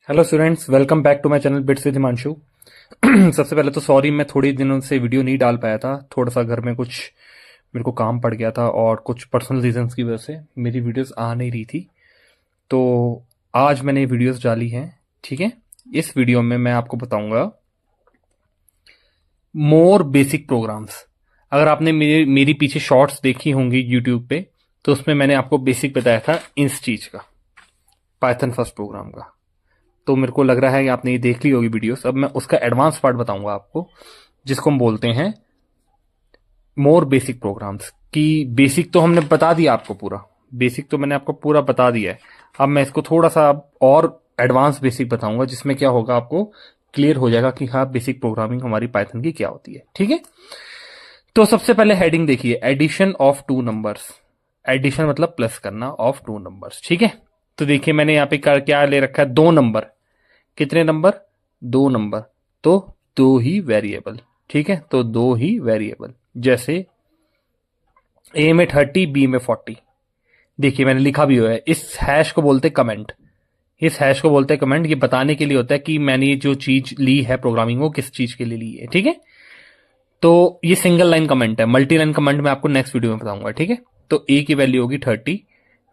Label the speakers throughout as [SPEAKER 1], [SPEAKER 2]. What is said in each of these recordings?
[SPEAKER 1] Hello students, welcome back to my channel bits with Himanshu. सबसे पहले तो सॉरी, मैं थोड़ी दिनों से वीडियो नहीं डाल पाया था। थोड़ा सा घर में कुछ मेरे को काम पड़ गया था और कुछ पर्सनल रीजंस की वजह से मेरी वीडियोस आ नहीं रही थी। तो आज मैंने वीडियोस डाली हैं। ठीक है, इस वीडियो में मैं आपको बताऊंगा मोर बेसिक प्रोग्राम्स। अगर आपने मेरी पीछे शॉर्ट्स देखी होंगी यूट्यूब पे, तो उसमें मैंने आपको बेसिक बताया था इस चीज का, पाइथन फर्स्ट प्रोग्राम का। तो मेरे को लग रहा है कि आपने ये देख ली होगी वीडियोस। अब मैं उसका एडवांस पार्ट बताऊंगा आपको, जिसको हम बोलते हैं मोर बेसिक प्रोग्राम्स। की बेसिक तो हमने बता दिया आपको, पूरा बेसिक तो मैंने आपको पूरा बता दिया है। अब मैं इसको थोड़ा सा और एडवांस बेसिक बताऊंगा, जिसमें क्या होगा, आपको क्लियर हो जाएगा कि हाँ, बेसिक प्रोग्रामिंग हमारी पाइथन की क्या होती है। ठीक है, तो सबसे पहले हेडिंग देखिए, addition of two numbers. Addition मतलब प्लस करना ऑफ टू नंबर्स। ठीक है, तो देखिए मैंने यहाँ पे क्या ले रखा है, दो नंबर। कितने नंबर? दो नंबर। तो दो ही वेरिएबल। ठीक है, तो दो ही वेरिएबल। जैसे ए में 30, बी में 40। देखिए मैंने लिखा भी हुआ है, इस हैश को बोलते कमेंट। इस हैश को बोलते हैं कमेंट। ये बताने के लिए होता है कि मैंने ये जो चीज ली है प्रोग्रामिंग, वो किस चीज के लिए ली है। ठीक है, तो ये सिंगल लाइन कमेंट है। मल्टी लाइन कमेंट मैं आपको नेक्स्ट वीडियो में बताऊंगा। ठीक है, तो ए की वैल्यू होगी 30,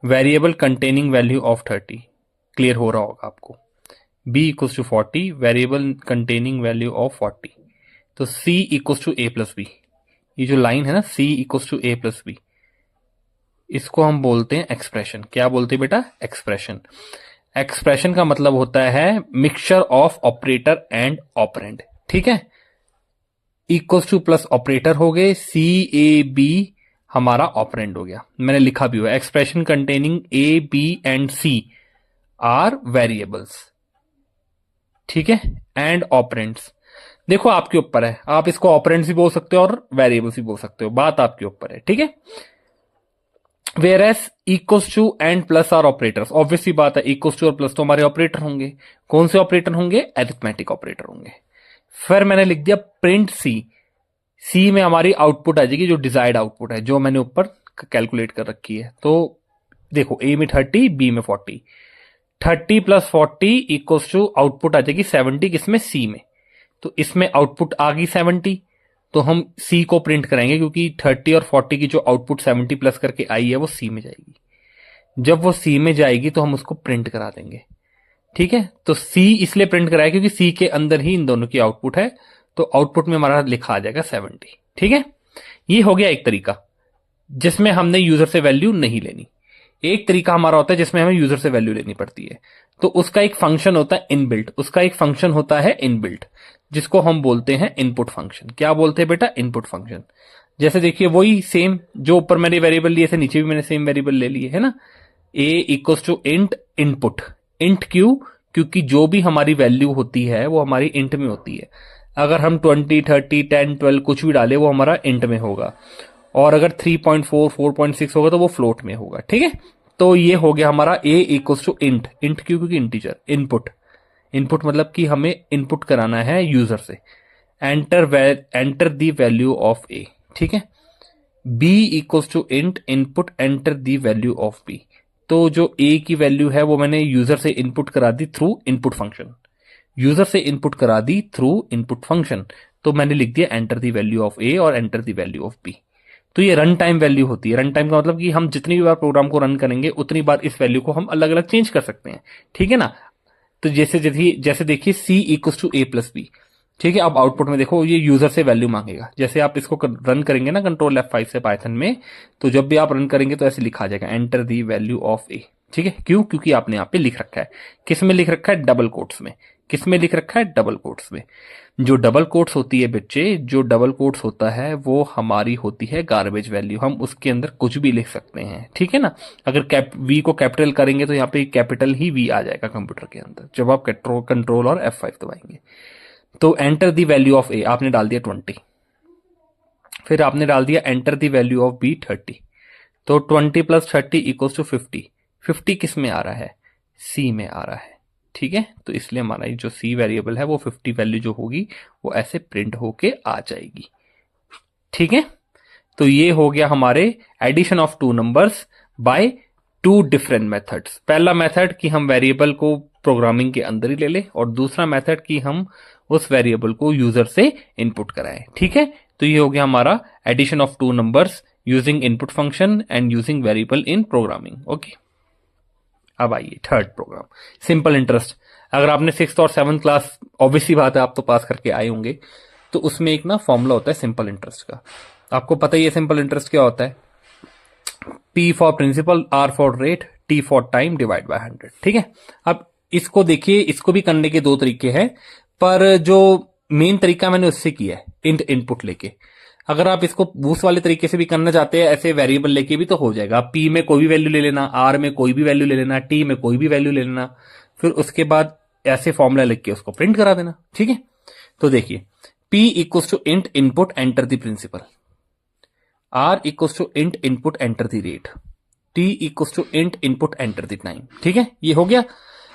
[SPEAKER 1] variable containing value of 30। Clear हो रहा होगा आपको। b equals to 40, variable containing value of 40। तो c equals to a plus B. ये जो लाइन है ना, c equals to a plus B, इसको हम बोलते हैं एक्सप्रेशन। क्या बोलते हैं बेटा? एक्सप्रेशन। एक्सप्रेशन का मतलब होता है mixture of operator and operand. ठीक है, इक्वल्स टू प्लस ऑपरेटर हो गए, सी ए बी हमारा ऑपरेंड हो गया। मैंने लिखा भी हुआ, expression containing A B and C are variables. ठीक है, एंड ऑपरेंड्स। देखो आपके ऊपर है, आप इसको ऑपरेंड्स भी बोल सकते हो और वेरिएबल्स भी बोल सकते हो, बात आपके ऊपर है। ठीक है, where S equals to and plus are operators. Obviously बात है, इक्वल्स टू और प्लस तो हमारे ऑपरेटर होंगे। कौन से ऑपरेटर होंगे? अरिथमेटिक ऑपरेटर होंगे। फिर मैंने लिख दिया प्रिंट सी। सी में हमारी आउटपुट आ जाएगी, जो डिजायर्ड आउटपुट है, जो मैंने ऊपर कैलकुलेट कर रखी है। तो देखो, ए में 30, बी में 40। 30 प्लस 40 इक्वल्स टू आउटपुट आ जाएगी 70। किसमें? सी में। तो इसमें आउटपुट आ गई 70, तो हम सी को प्रिंट कराएंगे, क्योंकि 30 और 40 की जो आउटपुट 70 प्लस करके आई है, वो सी में जाएगी। जब वो सी में जाएगी तो हम उसको प्रिंट करा देंगे। ठीक है, तो सी इसलिए प्रिंट कराया क्योंकि सी के अंदर ही इन दोनों की आउटपुट है, तो आउटपुट में हमारा लिखा आ जाएगा 70। ठीक है, ये हो गया एक तरीका, जिसमें हमने यूजर से वैल्यू नहीं लेनी। एक तरीका हमारा होता है जिसमें हमें यूजर से वैल्यू लेनी पड़ती है। तो उसका एक फंक्शन होता है इनबिल्ट। उसका एक फंक्शन होता है इनबिल्ट, जिसको हम बोलते हैं इनपुट फंक्शन। क्या बोलते हैं बेटा? Input function. जैसे देखिए, वही सेम जो ऊपर मैंने वेरिएबल लिए थे, नीचे भी मैंने सेम वेरिएबल ले लिए है ना। A equals to int input. Int क्यों? क्योंकि जो भी हमारी वैल्यू होती है वो हमारी इंट में होती है। अगर हम 20, 30, 10, 12 कुछ भी डाले, वो हमारा इंट में होगा। और अगर 3.4, 4.6 होगा तो वो फ्लोट में होगा। ठीक है, तो ये हो गया हमारा ए इक्वल्स टू इंट। इंट क्यों? क्योंकि इंटीजर। इनपुट, इनपुट मतलब कि हमें इनपुट कराना है यूजर से। Enter the value of A. ठीक है, B equals to int input enter the value of B. तो जो ए की वैल्यू है वो मैंने यूजर से इनपुट करा दी थ्रू इनपुट फंक्शन। यूजर से इनपुट करा दी थ्रू इनपुट फंक्शन, तो मैंने लिख दिया enter the value of A और enter the value of B. तो ये रन टाइम वैल्यू होती है। रन टाइम का मतलब कि हम जितनी भी बार प्रोग्राम को रन करेंगे, उतनी बार इस वैल्यू को हम अलग अलग चेंज कर सकते हैं। ठीक है ना। तो जैसे देखिए, C equals to A plus B. ठीक है, अब आउटपुट में देखो, ये यूजर से वैल्यू मांगेगा। जैसे आप इसको रन करेंगे ना कंट्रोल F5 से पाइथन में, तो जब भी आप रन करेंगे तो ऐसे लिखा जाएगा enter the value of A. ठीक है, क्यों? क्योंकि आपने यहाँ पे लिख रखा है। किस में लिख रखा है? डबल कोट्स में। किस में लिख रखा है? डबल कोट्स में। जो डबल कोट्स होती है बच्चे, जो डबल कोट्स होता है वो हमारी होती है गार्बेज वैल्यू। हम उसके अंदर कुछ भी लिख सकते हैं। ठीक है ना। अगर वी को कैपिटल करेंगे तो यहाँ पे कैपिटल ही वी आ जाएगा कंप्यूटर के अंदर, जब आप कंट्रोल और F5 दबाएंगे। तो enter the value of A आपने डाल दिया 20, फिर आपने डाल दिया enter the value of B 30। तो 20 प्लस 30 इक्वल्स टू 50। 50 किस में आ रहा है? सी में आ रहा है। ठीक है, तो इसलिए हमारा जो सी वेरिएबल है वो 50 वैल्यू जो होगी वो ऐसे प्रिंट होके आ जाएगी। ठीक है, तो ये हो गया हमारे addition of two numbers by two different methods. पहला मेथड कि हम वेरिएबल को प्रोग्रामिंग के अंदर ही ले ले, और दूसरा मेथड कि हम उस वेरिएबल को यूजर से इनपुट कराएं। ठीक है, तो ये हो गया हमारा addition of two numbers using input function and using variable in programming. Okay, अब आइए थर्ड प्रोग्राम, सिंपल इंटरेस्ट। अगर आपने 6th और 7th क्लास, ऑब्वियसली बात है आप तो पास करके आए होंगे, तो उसमें एक ना फॉर्मूला होता है सिंपल इंटरेस्ट का। आपको पता ही है सिंपल इंटरेस्ट क्या होता है, P for principal, R for rate, T for time, divide by 100। ठीक है, अब इसको देखिए, इसको भी करने के दो तरीके हैं, पर जो मेन तरीका मैंने उससे किया है इंट इनपुट लेके। अगर आप इसको उस वाले तरीके से भी करना चाहते हैं, ऐसे वेरिएबल लेके भी, तो हो जाएगा। P में कोई भी वैल्यू ले लेना, R में कोई भी वैल्यू ले लेना, T में कोई भी वैल्यू ले लेना, फिर उसके बाद ऐसे फॉर्मूला लिख के उसको प्रिंट करा देना। ठीक है, तो देखिए P equals to int input enter the principal, R equals to int input enter the rate, T equals to int input enter the time. ठीक है, ये हो गया।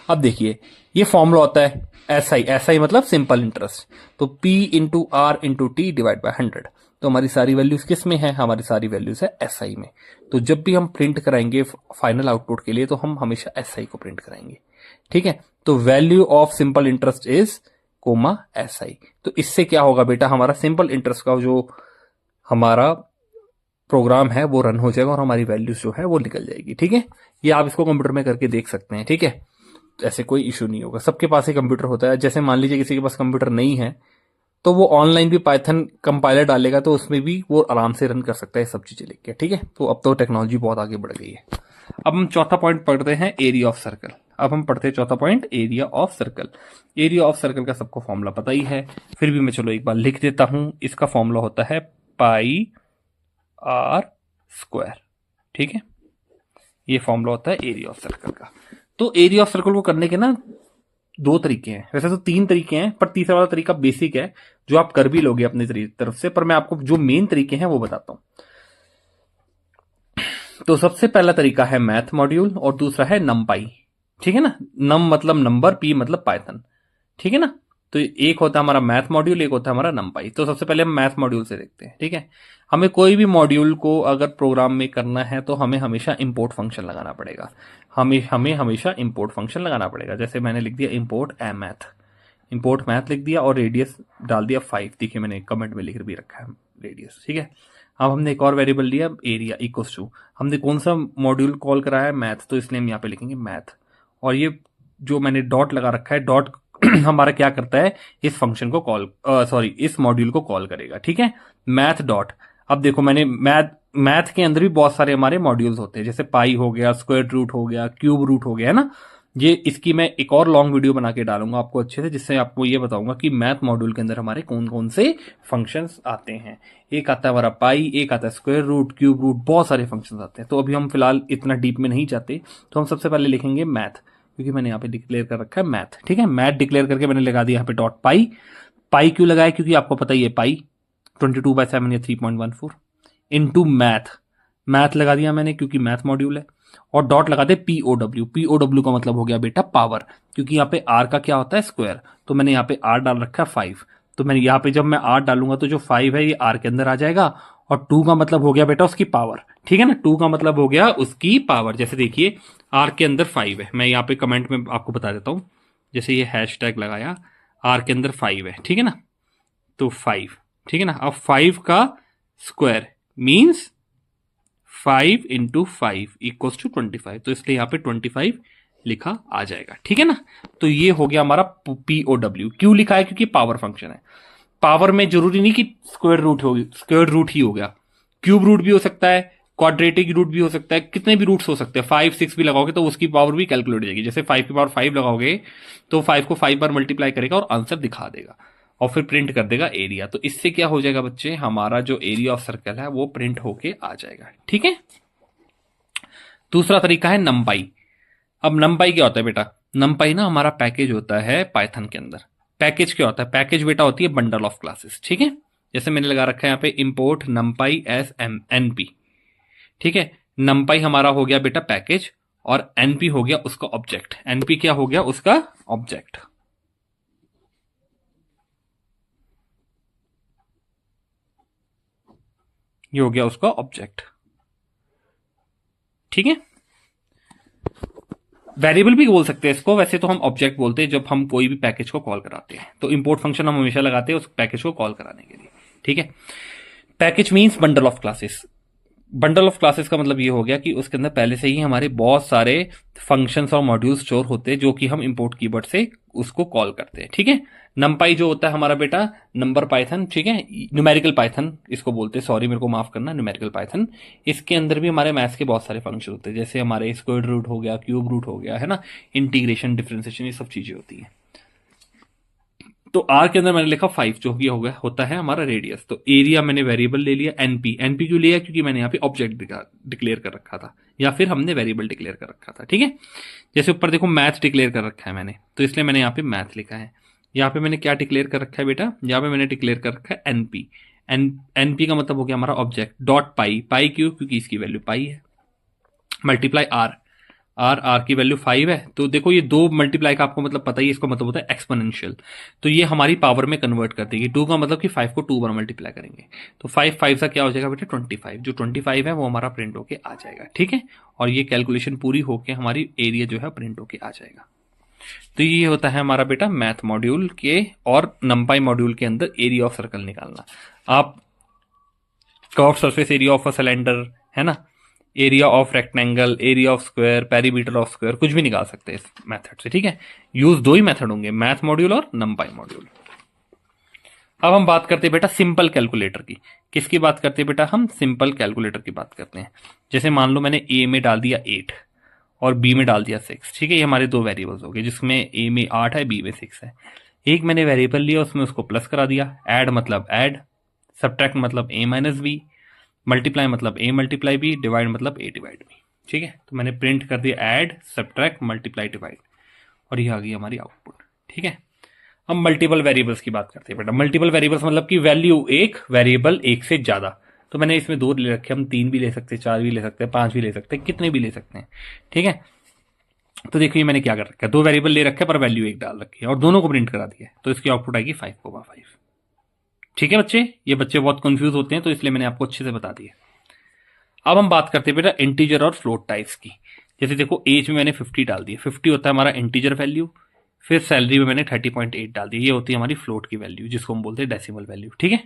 [SPEAKER 1] अब देखिए ये फॉर्मूला होता है SI, SI मतलब सिंपल इंटरेस्ट, तो P into R into T divide by 100। तो हमारी सारी वैल्यूज किस में है, हमारी सारी वैल्यूज है SI में। तो जब भी हम प्रिंट कराएंगे फाइनल आउटपुट के लिए, तो हम हमेशा SI को प्रिंट कराएंगे। ठीक है, तो value of simple interest is comma SI। तो इससे क्या होगा बेटा, हमारा सिंपल इंटरेस्ट का जो हमारा प्रोग्राम है वो रन हो जाएगा और हमारी वैल्यूज जो है वो निकल जाएगी। ठीक है, ये आप इसको कंप्यूटर में करके देख सकते हैं। ठीक है, ऐसे कोई इशू नहीं होगा, सबके पास ही कंप्यूटर होता है। जैसे मान लीजिए किसी के पास कंप्यूटर नहीं है, तो वो ऑनलाइन भी पाइथन कंपाइलर डालेगा, तो उसमें भी वो आराम से रन कर सकता है सब चीजें लिख के। ठीक है, तो अब तो टेक्नोलॉजी बहुत आगे बढ़ गई है। अब हम चौथा पॉइंट पढ़ते हैं, एरिया ऑफ सर्कल। अब हम पढ़ते हैं चौथा point, area of circle. Area of circle का सबको फॉर्मूला पता ही है, फिर भी मैं चलो एक बार लिख देता हूं। इसका फॉर्मूला होता है पाई आर स्क्वायर। ठीक है, ये फॉर्मूला होता है एरिया ऑफ सर्कल का। तो एरिया ऑफ सर्कल को करने के ना दो तरीके हैं, वैसे तो तीन तरीके हैं, पर तीसरा वाला तरीका बेसिक है जो आप कर भी लोगे अपनी तरफ से, पर मैं आपको जो मेन तरीके हैं वो बताता हूं। तो सबसे पहला तरीका है मैथ मॉड्यूल और दूसरा है नमपाई। ठीक है ना, नम मतलब नंबर, पी मतलब पाइथन। ठीक है ना, तो एक होता है हमारा मैथ मॉड्यूल, एक होता है हमारा नमपाई। तो सबसे पहले हम मैथ मॉड्यूल से देखते हैं। ठीक है, हमें कोई भी मॉड्यूल को अगर प्रोग्राम में करना है तो हमें हमेशा इंपोर्ट फंक्शन लगाना पड़ेगा। हमें हमेशा इंपोर्ट फंक्शन लगाना पड़ेगा। जैसे मैंने लिख दिया इंपोर्ट मैथ, इंपोर्ट मैथ लिख दिया और रेडियस डाल दिया 5। देखिए मैंने कमेंट में लिख भी रखा है रेडियस। ठीक है, अब हमने एक और वेरिएबल लिया एरिया इक्वल्स टू, हमने कौन सा मॉड्यूल कॉल कराया है, मैथ, तो इसलिए हम यहाँ पे लिखेंगे मैथ। और ये जो मैंने डॉट लगा रखा है, डॉट हमारा क्या करता है, इस फंक्शन को कॉल, सॉरी इस मॉड्यूल को कॉल करेगा। ठीक है, मैथ डॉट। अब देखो मैंने मैथ के अंदर भी बहुत सारे हमारे मॉड्यूल्स होते हैं, जैसे पाई हो गया, स्क्वायर रूट हो गया, क्यूब रूट हो गया, है ना। ये इसकी मैं एक और लॉन्ग वीडियो बना के डालूंगा आपको अच्छे से, जिससे आपको ये बताऊंगा कि मैथ मॉड्यूल के अंदर हमारे कौन कौन से फंक्शंस आते हैं। एक आता है हमारा पाई, एक आता है स्क्वायर रूट, क्यूब रूट, बहुत सारे फंक्शंस आते हैं। तो अभी हम फिलहाल इतना डीप में नहीं जाते, तो हम सबसे पहले लिखेंगे मैथ, क्योंकि मैंने यहाँ पे डिक्लेयर कर रखा है मैथ। ठीक है, मैथ डिक्लेयर करके मैंने लगा दिया यहाँ पे डॉट पाई। पाई क्यों लगाया, क्योंकि आपको पता ही है पाई 22/7 या 3.14 इंटू मैथ। मैथ लगा दिया मैंने क्योंकि मैथ मॉड्यूल है, और डॉट लगा दे पीओडब्ल्यू। पीओडब्ल्यू का मतलब हो गया बेटा पावर, क्योंकि यहाँ पे आर का क्या होता है, स्क्वायर। तो मैंने यहाँ पे आर डाल रखा है 5। तो मैंने यहाँ पे जब मैं आर डालूंगा तो जो 5 है ये आर के अंदर आ जाएगा, और 2 का मतलब हो गया बेटा उसकी पावर। ठीक है ना, 2 का मतलब हो गया उसकी पावर। जैसे देखिए आर के अंदर 5 है, मैं यहाँ पे कमेंट में आपको बता देता हूँ, जैसे ये हैशटैग लगाया, आर के अंदर 5 है। ठीक है ना, तो 5, ठीक है ना। अब 5 का square means 5 into 5 equals to 25, तो इसलिए यहाँ पे 25 लिखा आ जाएगा। ठीक है ना, तो ये हो गया हमारा पीओडब्ल्यू। क्यों लिखा है, क्योंकि पावर फंक्शन है। पावर में जरूरी नहीं कि स्क्वायर रूट होगी, स्क्वायर रूट ही हो गया, क्यूब रूट भी हो सकता है, क्वाड्रेटिक रूट भी हो सकता है, कितने भी रूट्स हो सकते हैं। 5 6 भी लगाओगे तो उसकी पावर भी कैलकुलेट हो जाएगी। जैसे 5 की पावर 5 लगाओगे तो 5 को 5 बार मल्टीप्लाई करेगा और आंसर दिखा देगा, और फिर प्रिंट कर देगा एरिया। तो इससे क्या हो जाएगा बच्चे, हमारा जो एरिया ऑफ सर्कल है वो प्रिंट होके आ जाएगा। ठीक है, दूसरा तरीका है नमपाई। अब नमपाई क्या होता है बेटा, नमपाई ना हमारा पैकेज होता है पाइथन के अंदर। पैकेज क्या होता है, पैकेज बेटा होती है बंडल ऑफ क्लासेस। ठीक है, जैसे मैंने लगा रखा है यहाँ पे import NumPy as M NP. ठीक है, नमपाई हमारा हो गया बेटा पैकेज, और एनपी हो गया उसका ऑब्जेक्ट। एनपी क्या हो गया, उसका ऑब्जेक्ट। ये हो गया उसका ऑब्जेक्ट। ठीक है, वेरिएबल भी बोल सकते हैं इसको, वैसे तो हम ऑब्जेक्ट बोलते हैं जब हम कोई भी पैकेज को कॉल कराते हैं। तो इंपोर्ट फंक्शन हम हमेशा लगाते हैं उस पैकेज को कॉल कराने के लिए, ठीक है। Package means bundle of classes. Bundle of classes का मतलब ये हो गया कि उसके अंदर पहले से ही हमारे बहुत सारे फंक्शंस और मॉड्यूल्स स्टोर होते हैं जो कि हम इंपोर्ट कीवर्ड से उसको कॉल करते हैं, ठीक है। नमपाई जो होता है हमारा बेटा नंबर पाइथन, ठीक है, न्यूमेरिकल पाइथन इसको बोलते हैं, सॉरी मेरे को माफ करना, न्यूमेरिकल पाइथन। इसके अंदर भी हमारे मैथ्स के बहुत सारे फंक्शन होते हैं, जैसे हमारे स्क्वायर रूट हो गया, क्यूब रूट हो गया, है ना, इंटीग्रेशन, डिफरेंशिएशन, ये सब चीजें होती हैं। तो आर के अंदर मैंने लिखा 5 जो भी हो गया होता है हमारा रेडियस। तो एरिया मैंने वेरिएबल ले लिया, एनपी। एनपी क्यों लिया? क्योंकि मैंने यहाँ पे ऑब्जेक्ट डिक्लेयर कर रखा था, या फिर हमने वेरिएबल डिक्लेयर कर रखा था, ठीक है। जैसे ऊपर देखो मैथ डिक्लेयर कर रखा है मैंने, तो इसलिए मैंने यहाँ पे मैथ लिखा है। यहाँ पे मैंने क्या डिक्लेयर कर रखा है बेटा? यहाँ पे मैंने डिक्लेयर कर रखा है एनपी। एनपी का मतलब हो गया हमारा ऑब्जेक्ट डॉट पाई। पाई क्यों? क्योंकि इसकी वैल्यू पाई है। मल्टीप्लाई आर, आर की वैल्यू 5 है। तो देखो ये 2 मल्टीप्लाई का आपको मतलब पता ही है, इसका मतलब होता है एक्सपोनेंशियल। तो ये हमारी पावर में कन्वर्ट कर देगी। 2 का मतलब कि 5 को 2 बार मल्टीप्लाई करेंगे, तो 5 से क्या हो जाएगा बेटा? 25। जो 25 है वो हमारा प्रिंट होके आ जाएगा, ठीक है। और ये कैलकुलेशन पूरी होके हमारी एरिया जो है प्रिंट होके आ जाएगा। तो ये होता है हमारा बेटा मैथ मॉड्यूल के और नंपाई मॉड्यूल के अंदर एरिया ऑफ सर्कल निकालना। आप curve surface area of a cylinder, है ना, area of rectangle, area of square, perimeter of square, कुछ भी निकाल सकते हैं इस मेथड से, ठीक है। यूज 2 ही मेथड होंगे, मैथ मॉड्यूल और नंपाई मॉड्यूल। अब हम बात करते हैं बेटा सिंपल कैलकुलेटर की। किसकी बात करते हैं बेटा? हम सिंपल कैलकुलेटर की बात करते हैं। जैसे मान लो मैंने ए में डाल दिया 8 और बी में डाल दिया 6, ठीक है। ये हमारे 2 वेरिएबल्स हो गए, जिसमें ए में 8 है, बी में 6 है। एक मैंने वेरिएबल लिया, उसमें उसको प्लस करा दिया। ऐड मतलब ऐड, सब्ट्रैक्ट मतलब ए माइनस बी, मल्टीप्लाई मतलब ए मल्टीप्लाई बी, डिवाइड मतलब ए डिवाइड बी, ठीक है। तो मैंने प्रिंट कर दिया ऐड, सब्ट्रैक्ट, मल्टीप्लाई, डिवाइड, और ये आ गई हमारी आउटपुट, ठीक है। हम मल्टीपल वेरिएबल्स की बात करते हैं बेटा। मल्टीपल वेरिएबल्स मतलब कि वैल्यू एक, वेरिएबल एक से ज्यादा। तो मैंने इसमें 2 ले रखे, हम 3 भी ले सकते हैं, 4 भी ले सकते हैं, 5 भी ले सकते हैं, कितने भी ले सकते हैं, ठीक है। तो देखिए मैंने क्या कर रखा है, 2 वेरिएबल ले रखे पर वैल्यू 1 डाल रखी है और दोनों को प्रिंट करा दिया है। तो इसकी आउटपुट आएगी 5/5, ठीक है बच्चे। ये बच्चे बहुत कंफ्यूज होते हैं, तो इसलिए मैंने आपको अच्छे से बता दिया। अब हम बात करते हैं बेटा इंटीजर और फ्लोट टाइप्स की। जैसे देखो एज में मैंने 50 डाल दिया, 50 होता है हमारा इंटीजर वैल्यू। फिर सैलरी में मैंने 30.8 डाल दी, ये होती है हमारी फ्लोट की वैल्यू, जिसको हम बोलते हैं डेसिमल वैल्यू, ठीक है।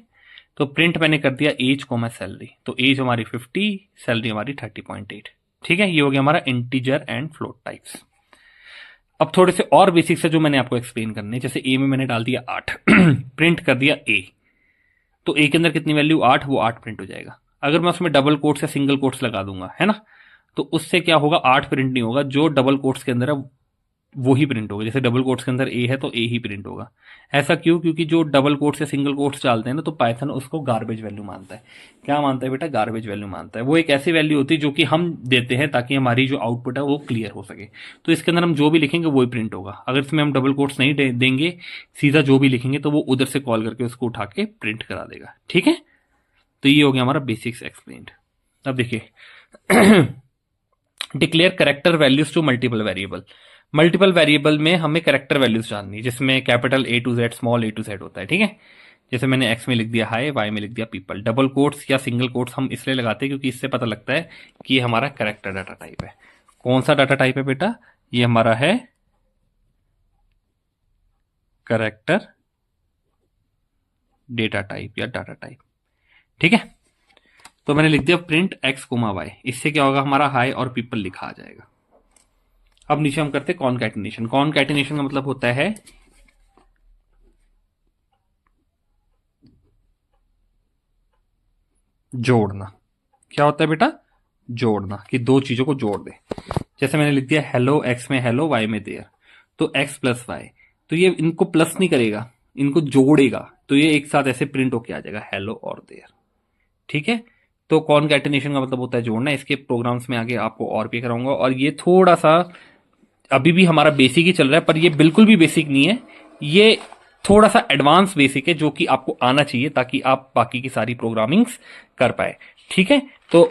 [SPEAKER 1] तो प्रिंट मैंने कर दिया एज को मैं सैलरी, तो एज हमारी 50, सैलरी हमारी 30.8, ठीक है। ये हो गया हमारा इंटीजर एंड फ्लोट टाइप्स। अब थोड़े से और बेसिक्स है जो मैंने आपको एक्सप्लेन करने। जैसे ए में मैंने डाल दिया 8 प्रिंट कर दिया ए, तो ए के अंदर कितनी वैल्यू 8, वो 8 प्रिंट हो जाएगा। अगर मैं उसमें डबल कोट्स या सिंगल कोट्स लगा दूंगा, है ना, तो उससे क्या होगा, 8 प्रिंट नहीं होगा, जो डबल कोट्स के अंदर है वो ही प्रिंट होगा। जैसे डबल कोट्स के अंदर ए है तो ए ही प्रिंट होगा। ऐसा क्यों? क्योंकि जो डबल कोट्स या सिंगल कोट्स डालते हैं ना, तो पाइथन उसको गार्बेज वैल्यू मानता है। क्या मानता है बेटा? गार्बेज वैल्यू मानता है। वो एक ऐसी वैल्यू होती है जो कि हम देते हैं ताकि हमारी जो आउटपुट है वो क्लियर हो सके। तो इसके अंदर हम जो भी लिखेंगे वो ही प्रिंट होगा। अगर इसमें हम डबल कोट्स नहीं देंगे, सीधा जो भी लिखेंगे तो वो उधर से कॉल करके उसको उठा के प्रिंट करा देगा, ठीक है। तो ये हो गया हमारा बेसिक्स एक्सप्लेन्ड। अब देखिए declare character values to multiple variable. Multiple variable में हमें कैरेक्टर वैल्यूज जाननी है, जिसमें capital A to Z, small A to Z होता है, ठीक है। जैसे मैंने एक्स में लिख दिया हाई, वाई में लिख दिया पीपल। डबल कोट्स या सिंगल कोट्स हम इसलिए लगाते हैं क्योंकि इससे पता लगता है कि ये हमारा कैरेक्टर डाटा टाइप है। कौन सा डाटा टाइप है बेटा? ये हमारा है कैरेक्टर डेटा टाइप या डाटा टाइप, ठीक है। तो मैंने लिख दिया प्रिंट एक्स कोमा वाई, इससे क्या होगा, हमारा हाई और पीपल लिखा आ जाएगा। अब नीचे हम करते हैं कॉनकैटिनेशन। कॉनकैटिनेशन का मतलब होता है जोड़ना। क्या होता है बेटा? जोड़ना, कि 2 चीजों को जोड़ दे। जैसे मैंने लिख दिया हेलो एक्स में हेलो, वाई में देयर, तो एक्स प्लस वाई, तो ये इनको प्लस नहीं करेगा, इनको जोड़ेगा, तो ये एक साथ ऐसे प्रिंट होके आ जाएगा हेलो और देयर, ठीक है। तो कॉनकैटिनेशन का मतलब होता है जोड़ना। इसके प्रोग्राम्स में आगे आपको और भी कराऊंगा, और ये थोड़ा सा अभी भी हमारा बेसिक ही चल रहा है, पर ये बिल्कुल भी बेसिक नहीं है, ये थोड़ा सा एडवांस बेसिक है जो कि आपको आना चाहिए ताकि आप बाकी की सारी प्रोग्रामिंग्स कर पाए, ठीक है। तो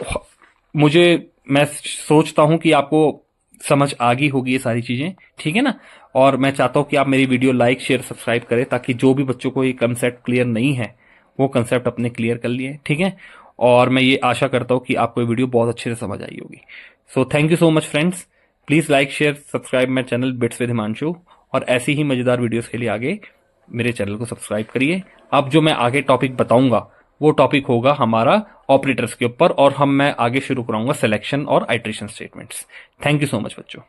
[SPEAKER 1] मैं सोचता हूं कि आपको समझ आ गई होगी ये सारी चीजें, ठीक है ना। और मैं चाहता हूं कि आप मेरी वीडियो लाइक, शेयर, सब्सक्राइब करें ताकि जो भी बच्चों को ये कंसेप्ट क्लियर नहीं है वो कंसेप्ट अपने क्लियर कर लिए, ठीक है। और मैं ये आशा करता हूं कि आपको ये वीडियो बहुत अच्छे से समझ आई होगी। So thank you so much friends. Please like share subscribe my channel bits with Himanshu, और ऐसी ही मज़ेदार वीडियोस के लिए आगे मेरे चैनल को सब्सक्राइब करिए। अब जो मैं आगे टॉपिक बताऊंगा वो टॉपिक होगा हमारा ऑपरेटर्स के ऊपर, और मैं आगे शुरू कराऊंगा सिलेक्शन और iteration statements. Thank you so much बच्चों।